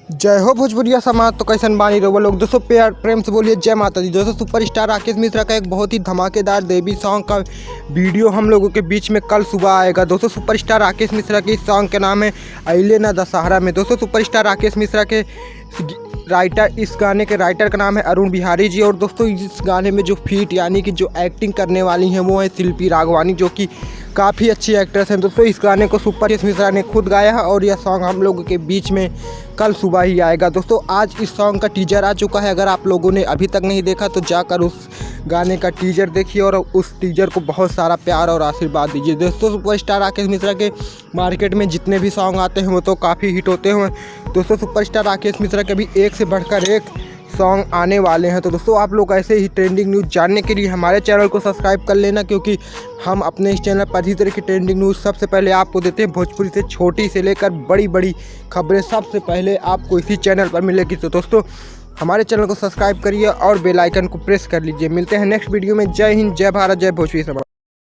जय हो भोजपुरिया समाज। तो कैसन बानी रहो लोग दोस्तों, प्यार प्रेम से बोलिए जय माता दी। दोस्तों सुपरस्टार राकेश मिश्रा का एक बहुत ही धमाकेदार देवी सॉन्ग का वीडियो हम लोगों के बीच में कल सुबह आएगा। दोस्तों सुपरस्टार राकेश मिश्रा के इस सॉन्ग के नाम है अइले ना दशहरा में। दोस्तों सुपरस्टार राकेश मिश्रा के इस गाने के राइटर का नाम है अरुण बिहारी जी। और दोस्तों इस गाने में जो फीट यानी कि जो एक्टिंग करने वाली हैं वो है शिल्पी राघवानी, जो कि काफ़ी अच्छी एक्ट्रेस हैं। दोस्तों इस गाने को सुपरस्टार मिश्रा ने खुद गाया है और यह सॉन्ग हम लोगों के बीच में कल सुबह ही आएगा। दोस्तों आज इस सॉन्ग का टीजर आ चुका है। अगर आप लोगों ने अभी तक नहीं देखा तो जाकर उस गाने का टीजर देखिए और उस टीजर को बहुत सारा प्यार और आशीर्वाद दीजिए। दोस्तों सुपरस्टार राकेश मिश्रा के मार्केट में जितने भी सॉन्ग आते हैं वो तो काफ़ी हिट होते हैं। दोस्तों सुपरस्टार राकेश मिश्रा के भी एक से बढ़कर एक सॉन्ग आने वाले हैं। तो दोस्तों आप लोग ऐसे ही ट्रेंडिंग न्यूज़ जानने के लिए हमारे चैनल को सब्सक्राइब कर लेना, क्योंकि हम अपने इस चैनल पर इसी तरह की ट्रेंडिंग न्यूज़ सबसे पहले आपको देते हैं। भोजपुरी से छोटी से लेकर बड़ी बड़ी खबरें सबसे पहले आपको इसी चैनल पर मिलेगी। तो दोस्तों हमारे चैनल को सब्सक्राइब करिए और बेल आइकन को प्रेस कर लीजिए। मिलते हैं नेक्स्ट वीडियो में। जय हिंद, जय भारत, जय भोजपुरी समाज।